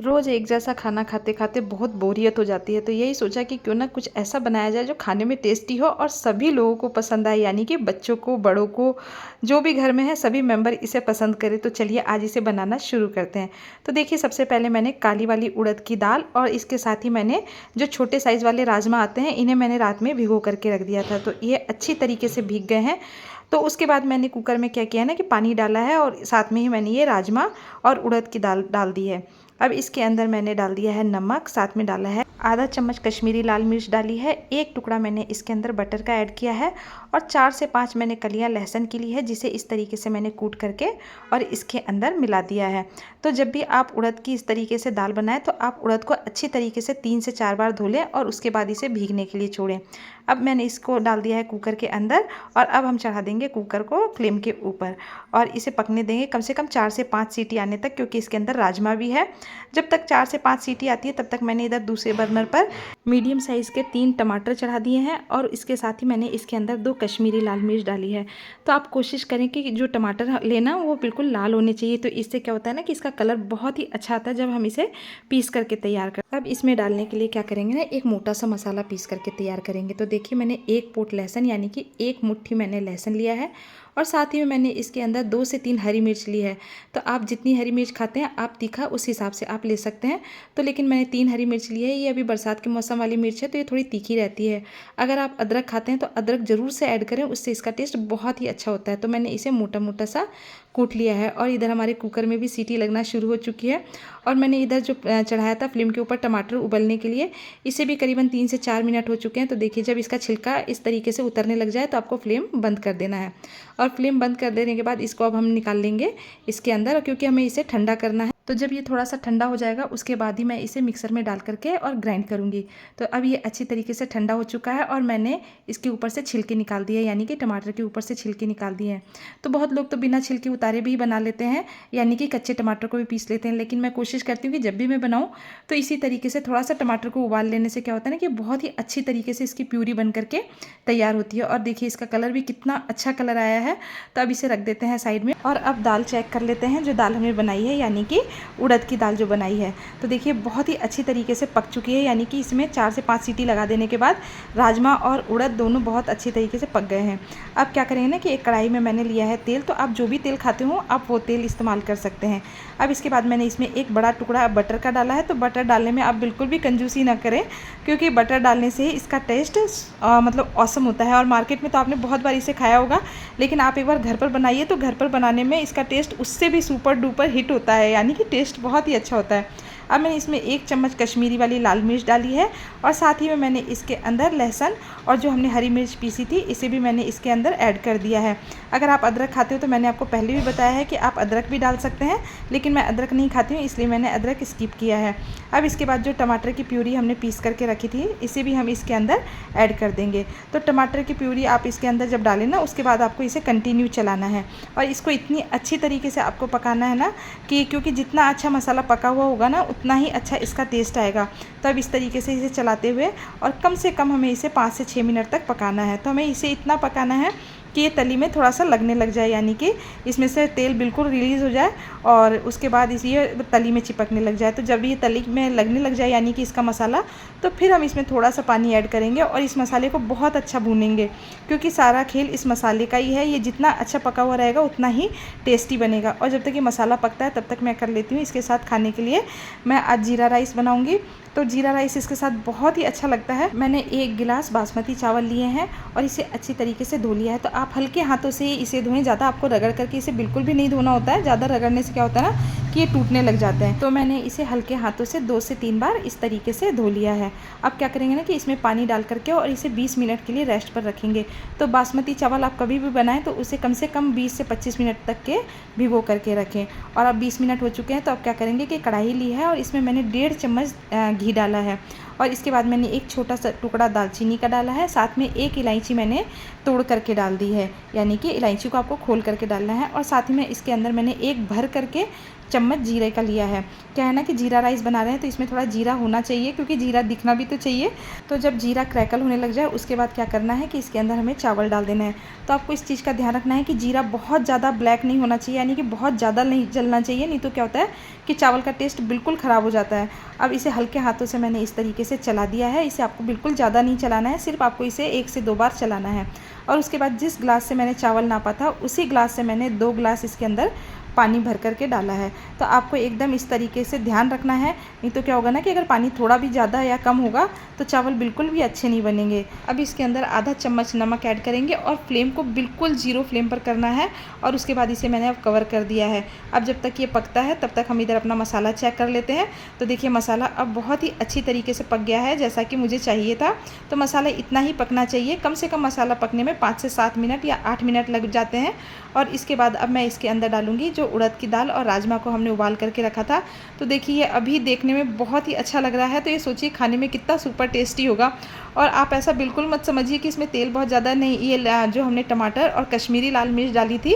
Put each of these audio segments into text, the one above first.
रोज़ एक जैसा खाना खाते खाते बहुत बोरियत हो जाती है, तो यही सोचा कि क्यों ना कुछ ऐसा बनाया जाए जो खाने में टेस्टी हो और सभी लोगों को पसंद आए, यानी कि बच्चों को, बड़ों को, जो भी घर में है सभी मेंबर इसे पसंद करें। तो चलिए आज इसे बनाना शुरू करते हैं। तो देखिए, सबसे पहले मैंने काली वाली उड़द की दाल और इसके साथ ही मैंने जो छोटे साइज़ वाले राजमा आते हैं, इन्हें मैंने रात में भिगो करके रख दिया था। तो ये अच्छी तरीके से भीग गए हैं। तो उसके बाद मैंने कुकर में क्या किया है ना कि पानी डाला है और साथ में ही मैंने ये राजमा और उड़द की दाल डाल दी है। अब इसके अंदर मैंने डाल दिया है नमक, साथ में डाला है आधा चम्मच कश्मीरी लाल मिर्च डाली है, एक टुकड़ा मैंने इसके अंदर बटर का ऐड किया है और 4 से 5 मैंने कलियां लहसुन की ली है, जिसे इस तरीके से मैंने कूट करके और इसके अंदर मिला दिया है। तो जब भी आप उड़द की इस तरीके से दाल बनाएं तो आप उड़द को अच्छी तरीके से 3 से 4 बार धो लें और उसके बाद इसे भीगने के लिए छोड़ें। अब मैंने इसको डाल दिया है कुकर के अंदर और अब हम चढ़ा देंगे कुकर को फ्लेम के ऊपर और इसे पकने देंगे कम से कम 4 से 5 सीटी आने तक, क्योंकि इसके अंदर राजमा भी है। जब तक 4 से 5 सीटी आती है तब तक मैंने इधर दूसरे बर्नर पर मीडियम साइज़ के 3 टमाटर चढ़ा दिए हैं और इसके साथ ही मैंने इसके अंदर 2 कश्मीरी लाल मिर्च डाली है। तो आप कोशिश करें कि जो टमाटर लेना वो बिल्कुल लाल होने चाहिए, तो इससे क्या होता है ना कि इसका कलर बहुत ही अच्छा आता है जब हम इसे पीस करके तैयार करते हैं। अब इसमें डालने के लिए क्या करेंगे ना, एक मोटा सा मसाला पीस करके तैयार करेंगे। तो देखिए, मैंने 1 पोट लहसुन यानी कि 1 मुट्ठी मैंने लहसुन लिया है और साथ ही में मैंने इसके अंदर 2 से 3 हरी मिर्च ली है। तो आप जितनी हरी मिर्च खाते हैं आप तीखा उस हिसाब से आप ले सकते हैं। तो लेकिन मैंने 3 हरी मिर्च ली है। ये अभी बरसात के मौसम वाली मिर्च है तो ये थोड़ी तीखी रहती है। अगर आप अदरक खाते हैं तो अदरक ज़रूर से ऐड करें, उससे इसका टेस्ट बहुत ही अच्छा होता है। तो मैंने इसे मोटा मोटा सा कूट लिया है और इधर हमारे कुकर में भी सीटी लगना शुरू हो चुकी है और मैंने इधर जो चढ़ाया था फ्लेम के ऊपर टमाटर उबलने के लिए, इसे भी करीबन 3 से 4 मिनट हो चुके हैं। तो देखिए, जब इसका छिलका इस तरीके से उतरने लग जाए तो आपको फ्लेम बंद कर देना है और फ्लेम बंद कर देने के बाद इसको अब हम निकाल लेंगे इसके अंदर, क्योंकि हमें इसे ठंडा करना है। तो जब ये थोड़ा सा ठंडा हो जाएगा उसके बाद ही मैं इसे मिक्सर में डाल करके और ग्राइंड करूँगी। तो अब ये अच्छी तरीके से ठंडा हो चुका है और मैंने इसके ऊपर से छिलके निकाल दिए, यानी कि टमाटर के ऊपर से छिलके निकाल दिए हैं। तो बहुत लोग तो बिना छिलके उतारे भी बना लेते हैं, यानी कि कच्चे टमाटर को भी पीस लेते हैं, लेकिन मैं कोशिश करती हूँ कि जब भी मैं बनाऊँ तो इसी तरीके से थोड़ा सा टमाटर को उबाल लेने से क्या होता है ना कि बहुत ही अच्छी तरीके से इसकी प्यूरी बन करके तैयार होती है। और देखिए, इसका कलर भी कितना अच्छा कलर आया है। तो अब इसे रख देते हैं साइड में और अब दाल चेक कर लेते हैं, जो दाल हमने बनाई है यानी कि उड़द की दाल जो बनाई है। तो देखिए, बहुत ही अच्छी तरीके से पक चुकी है, यानी कि इसमें 4 से 5 सीटी लगा देने के बाद राजमा और उड़द दोनों बहुत अच्छी तरीके से पक गए हैं। अब क्या करेंगे ना कि एक कढ़ाई में मैंने लिया है तेल, तो आप जो भी तेल खाते हो आप वो तेल इस्तेमाल कर सकते हैं। अब इसके बाद मैंने इसमें एक बड़ा टुकड़ा बटर का डाला है। तो बटर डालने में आप बिल्कुल भी कंजूसी ना करें, क्योंकि बटर डालने से इसका टेस्ट मतलब ऑसम होता है। और मार्केट में तो आपने बहुत बार इसे खाया होगा, लेकिन आप एक बार घर पर बनाइए तो घर पर बनाने में इसका टेस्ट उससे भी सुपर डुपर हिट होता है, यानी कि टेस्ट बहुत ही अच्छा होता है। अब मैंने इसमें 1 चम्मच कश्मीरी वाली लाल मिर्च डाली है और साथ ही में मैंने इसके अंदर लहसुन और जो हमने हरी मिर्च पीसी थी इसे भी मैंने इसके अंदर ऐड कर दिया है। अगर आप अदरक खाते हो तो मैंने आपको पहले भी बताया है कि आप अदरक भी डाल सकते हैं, लेकिन मैं अदरक नहीं खाती हूँ इसलिए मैंने अदरक स्किप किया है। अब इसके बाद जो टमाटर की प्यूरी हमने पीस करके रखी थी इसे भी हम इसके अंदर ऐड कर देंगे। तो टमाटर की प्यूरी आप इसके अंदर जब डालें ना, उसके बाद आपको इसे कंटिन्यू चलाना है और इसको इतनी अच्छी तरीके से आपको पकाना है ना कि क्योंकि जितना अच्छा मसाला पका हुआ होगा ना उतना ही अच्छा इसका टेस्ट आएगा। तो अब इस तरीके से इसे चलाते हुए और कम से कम हमें इसे 5 से 6 मिनट तक पकाना है। तो हमें इसे इतना पकाना है कि ये तली में थोड़ा सा लगने लग जाए, यानी कि इसमें से तेल बिल्कुल रिलीज़ हो जाए और उसके बाद ये तली में चिपकने लग जाए। तो जब ये तली में लगने लग जाए यानी कि इसका मसाला, तो फिर हम इसमें थोड़ा सा पानी ऐड करेंगे और इस मसाले को बहुत अच्छा भूनेंगे, क्योंकि सारा खेल इस मसाले का ही है। ये जितना अच्छा पका हुआ रहेगा उतना ही टेस्टी बनेगा। और जब तक ये मसाला पकता है तब तक मैं कर लेती हूँ इसके साथ खाने के लिए मैं आज जीरा राइस बनाऊँगी। तो जीरा राइस इसके साथ बहुत ही अच्छा लगता है। मैंने 1 गिलास बासमती चावल लिए हैं और इसे अच्छी तरीके से धो लिया है। तो आप हल्के हाथों से इसे धोएं, ज़्यादा आपको रगड़ करके इसे बिल्कुल भी नहीं धोना होता है। ज़्यादा रगड़ने से क्या होता है ना कि ये टूटने लग जाते हैं। तो मैंने इसे हल्के हाथों से 2 से 3 बार इस तरीके से धो लिया है। अब क्या करेंगे ना कि इसमें पानी डाल करके और इसे 20 मिनट के लिए रेस्ट पर रखेंगे। तो बासमती चावल आप कभी भी बनाएं तो उसे कम से कम 20 से 25 मिनट तक के भिगो करके रखें। और अब 20 मिनट हो चुके हैं। तो अब क्या करेंगे कि कढ़ाई ली है और इसमें मैंने 1.5 चम्मच घी डाला है और इसके बाद मैंने एक छोटा सा टुकड़ा दालचीनी का डाला है। साथ में 1 इलायची मैंने तोड़ करके डाल दी है, यानी कि इलायची को आपको खोल करके डालना है। और साथ ही में इसके अंदर मैंने 1 भर करके चम्मच जीरे का लिया है। क्या है ना कि जीरा राइस बना रहे हैं तो इसमें थोड़ा जीरा होना चाहिए, क्योंकि जीरा दिखना भी तो चाहिए। तो जब जीरा क्रैकल होने लग जाए उसके बाद क्या करना है कि इसके अंदर हमें चावल डाल देना है। तो आपको इस चीज़ का ध्यान रखना है कि जीरा बहुत ज़्यादा ब्लैक नहीं होना चाहिए, यानी कि बहुत ज़्यादा नहीं जलना चाहिए, नहीं तो क्या होता है कि चावल का टेस्ट बिल्कुल ख़राब हो जाता है। अब इसे हल्के हाथों से मैंने इस तरीके से चला दिया है। इसे आपको बिल्कुल ज़्यादा नहीं चलाना है, सिर्फ आपको इसे 1 से 2 बार चलाना है। और उसके बाद जिस ग्लास से मैंने चावल नापा था उसी ग्लास से मैंने 2 ग्लास इसके अंदर पानी भर करके डाला है। तो आपको एकदम इस तरीके से ध्यान रखना है, नहीं तो क्या होगा ना कि अगर पानी थोड़ा भी ज़्यादा या कम होगा तो चावल बिल्कुल भी अच्छे नहीं बनेंगे। अब इसके अंदर आधा चम्मच नमक ऐड करेंगे और फ्लेम को बिल्कुल 0 फ्लेम पर करना है। और उसके बाद इसे मैंने अब कवर कर दिया है। अब जब तक ये पकता है तब तक हम इधर अपना मसाला चेक कर लेते हैं। तो देखिए मसाला अब बहुत ही अच्छी तरीके से पक गया है, जैसा कि मुझे चाहिए था। तो मसाला इतना ही पकना चाहिए, कम से कम मसाला पकने में 5 से 7 मिनट या 8 मिनट लग जाते हैं। और इसके बाद अब मैं इसके अंदर डालूँगी जो उड़द की दाल और राजमा को हमने उबाल करके रखा था। तो देखिए ये अभी देखने में बहुत ही अच्छा लग रहा है, तो ये सोचिए खाने में कितना सुपर टेस्टी होगा। और आप ऐसा बिल्कुल मत समझिए कि इसमें तेल बहुत ज़्यादा नहीं, ये जो हमने टमाटर और कश्मीरी लाल मिर्च डाली थी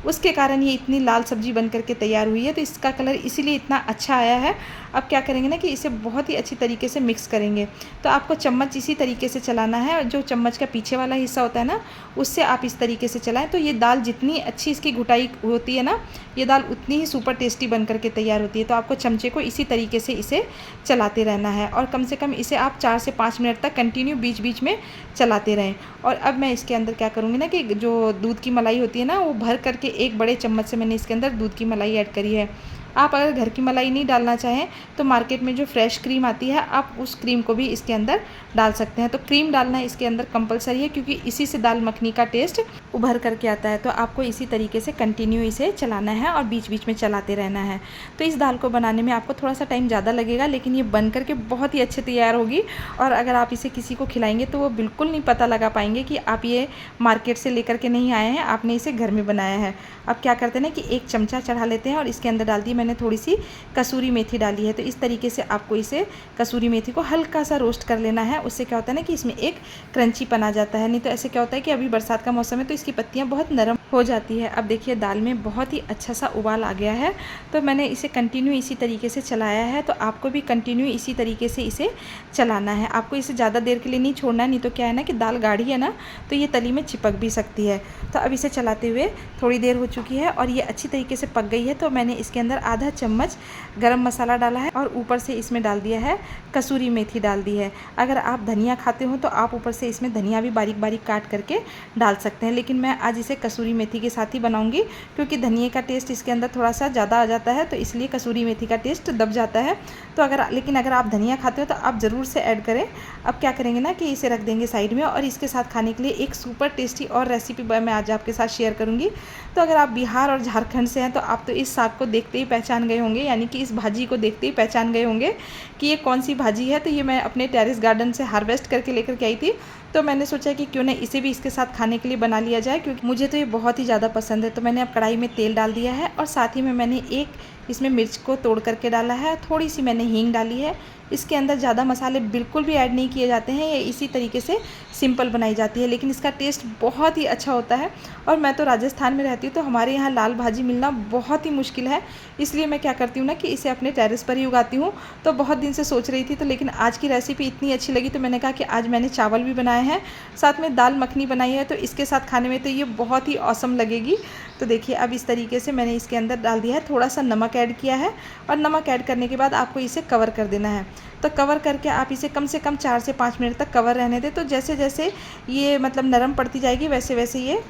उसके कारण ये इतनी लाल सब्ज़ी बन करके तैयार हुई है। तो इसका कलर इसीलिए इतना अच्छा आया है। अब क्या करेंगे ना कि इसे बहुत ही अच्छी तरीके से मिक्स करेंगे। तो आपको चम्मच इसी तरीके से चलाना है, जो चम्मच का पीछे वाला हिस्सा होता है ना उससे आप इस तरीके से चलाएं। तो ये दाल जितनी अच्छी इसकी घुटाई होती है ना, ये दाल उतनी ही सुपर टेस्टी बन करके तैयार होती है। तो आपको चमचे को इसी तरीके से इसे चलाते रहना है और कम से कम इसे आप 4 से 5 मिनट तक कंटिन्यू बीच बीच में चलाते रहें। और अब मैं इसके अंदर क्या करूँगी ना कि जो दूध की मलाई होती है ना वो भर करके एक बड़े चम्मच से मैंने इसके अंदर दूध की मलाई ऐड करी है। आप अगर घर की मलाई नहीं डालना चाहें तो मार्केट में जो फ्रेश क्रीम आती है आप उस क्रीम को भी इसके अंदर डाल सकते हैं। तो क्रीम डालना इसके अंदर कंपलसरी है, क्योंकि इसी से दाल मखनी का टेस्ट उभर करके आता है। तो आपको इसी तरीके से कंटिन्यू इसे चलाना है और बीच बीच में चलाते रहना है। तो इस दाल को बनाने में आपको थोड़ा सा टाइम ज़्यादा लगेगा, लेकिन ये बन करके बहुत ही अच्छे तैयार होगी। और अगर आप इसे किसी को खिलाएंगे तो वो बिल्कुल नहीं पता लगा पाएंगे कि आप ये मार्केट से लेकर के नहीं आए हैं, आपने इसे घर में बनाया है। अब क्या करते हैं ना कि एक चमचा चढ़ा लेते हैं और इसके अंदर डाल दी मैंने थोड़ी सी कसूरी मेथी डाली है। तो इस तरीके से आपको इसे कसूरी मेथी को हल्का सा रोस्ट कर लेना है। उससे क्या होता है ना कि इसमें एक क्रंचीपन आ जाता है। नहीं तो ऐसे क्या होता है कि अभी बरसात का मौसम है तो इसकी पत्तियां बहुत नरम हो जाती है। अब देखिए दाल में बहुत ही अच्छा सा उबाल आ गया है। तो मैंने इसे कंटिन्यू इसी तरीके से चलाया है। तो आपको भी कंटिन्यू इसी तरीके से इसे चलाना है। आपको इसे ज़्यादा देर के लिए नहीं छोड़ना है, नहीं तो क्या है ना कि दाल गाढ़ी है ना तो ये तली में चिपक भी सकती है। तो अब इसे चलाते हुए थोड़ी देर हो चुकी है और ये अच्छी तरीके से पक गई है। तो मैंने इसके अंदर आधा चम्मच गरम मसाला डाला है और ऊपर से इसमें डाल दिया है कसूरी मेथी डाल दी है। अगर आप धनिया खाते हो तो आप ऊपर से इसमें धनिया भी बारीक बारीक काट करके डाल सकते हैं, लेकिन मैं आज इसे कसूरी मेथी के साथ ही बनाऊंगी, क्योंकि धनिया का टेस्ट इसके अंदर थोड़ा सा ज़्यादा आ जाता है, तो इसलिए कसूरी मेथी का टेस्ट दब जाता है। तो लेकिन अगर आप धनिया खाते हो तो आप ज़रूर से ऐड करें। अब क्या करेंगे ना कि इसे रख देंगे साइड में और इसके साथ खाने के लिए एक सुपर टेस्टी और रेसिपी मैं आज आपके साथ शेयर करूँगी। तो अगर आप बिहार और झारखंड से हैं तो आप तो इस साग को देखते ही पहचान गए होंगे, यानी कि इस भाजी को देखते ही पहचान गए होंगे कि ये कौन सी भाजी है। तो ये मैं अपने टेरेस गार्डन से हार्वेस्ट करके लेकर के आई थी। तो मैंने सोचा कि क्यों ना इसे भी इसके साथ खाने के लिए बना लिया जाए, क्योंकि मुझे तो ये बहुत ही ज़्यादा पसंद है। तो मैंने अब कढ़ाई में तेल डाल दिया है और साथ ही में मैंने एक इसमें मिर्च को तोड़ करके डाला है, थोड़ी सी मैंने हींग डाली है। इसके अंदर ज़्यादा मसाले बिल्कुल भी ऐड नहीं किए जाते हैं, ये इसी तरीके से सिंपल बनाई जाती है, लेकिन इसका टेस्ट बहुत ही अच्छा होता है। और मैं तो राजस्थान में रहती हूँ तो हमारे यहाँ लाल भाजी मिलना बहुत ही मुश्किल है, इसलिए मैं क्या करती हूँ ना कि इसे अपने टेरेस पर ही उगाती हूँ। तो बहुत दिन से सोच रही थी, तो लेकिन आज की रेसिपी इतनी अच्छी लगी तो मैंने कहा कि आज मैंने चावल भी बनाए हैं, साथ में दाल मखनी बनाई है, तो इसके साथ खाने में तो ये बहुत ही ऑसम लगेगी। तो देखिए अब इस तरीके से मैंने इसके अंदर डाल दिया है, थोड़ा सा नमक ऐड किया है और नमक ऐड करने के बाद आपको इसे कवर कर देना है। तो कवर करके आप इसे कम से कम 4 से 5 मिनट तक कवर रहने दें। तो जैसे जैसे ये मतलब नरम पड़ती जाएगी वैसे वैसे ये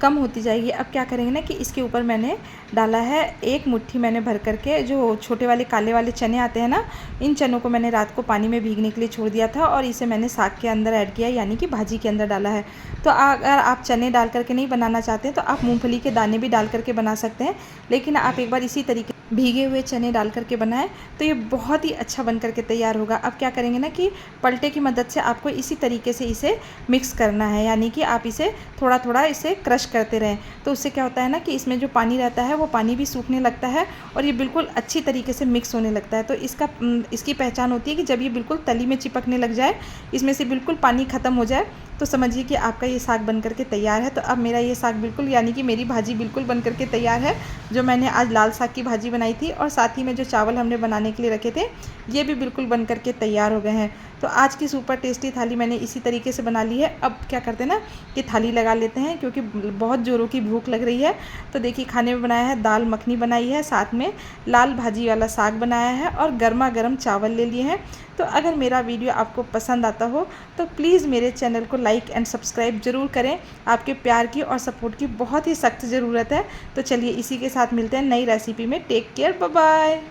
कम होती जाएगी। अब क्या करेंगे ना कि इसके ऊपर मैंने डाला है एक मुट्ठी मैंने भर करके जो छोटे वाले काले वाले चने आते हैं ना, इन चनों को मैंने रात को पानी में भीगने के लिए छोड़ दिया था और इसे मैंने साग के अंदर ऐड किया, यानी कि भाजी के अंदर डाला है। तो अगर आप चने डाल करके नहीं बनाना चाहते तो आप मूंगफली के दाने भी डाल करके बना सकते हैं, लेकिन आप एक बार इसी तरीके भीगे हुए चने डाल करके बनाएं तो ये बहुत ही अच्छा बन करके तैयार होगा। अब क्या करेंगे ना कि पलटे की मदद से आपको इसी तरीके से इसे मिक्स करना है, यानी कि आप इसे थोड़ा थोड़ा इसे क्रश करते रहें। तो उससे क्या होता है ना कि इसमें जो पानी रहता है वो पानी भी सूखने लगता है और ये बिल्कुल अच्छी तरीके से मिक्स होने लगता है। तो इसकी पहचान होती है कि जब ये बिल्कुल तली में चिपकने लग जाए, इसमें से बिल्कुल पानी ख़त्म हो जाए, तो समझिए कि आपका ये साग बन करके तैयार है। तो अब मेरा ये साग बिल्कुल यानी कि मेरी भाजी बिल्कुल बन करके तैयार है। जो मैंने आज लाल साग की भाजी बनाई थी और साथ ही में जो चावल हमने बनाने के लिए रखे थे ये भी बिल्कुल बन करके तैयार हो गए हैं। तो आज की सुपर टेस्टी थाली मैंने इसी तरीके से बना ली है। अब क्या करते हैं ना कि थाली लगा लेते हैं क्योंकि बहुत ज़ोरों की भूख लग रही है। तो देखिए खाने में बनाया है, दाल मखनी बनाई है, साथ में लाल भाजी वाला साग बनाया है और गर्मा गर्म चावल ले लिए हैं। तो अगर मेरा वीडियो आपको पसंद आता हो तो प्लीज़ मेरे चैनल को लाइक एंड सब्सक्राइब ज़रूर करें। आपके प्यार की और सपोर्ट की बहुत ही सख्त ज़रूरत है। तो चलिए इसी के साथ मिलते हैं नई रेसिपी में। Take care, bye bye.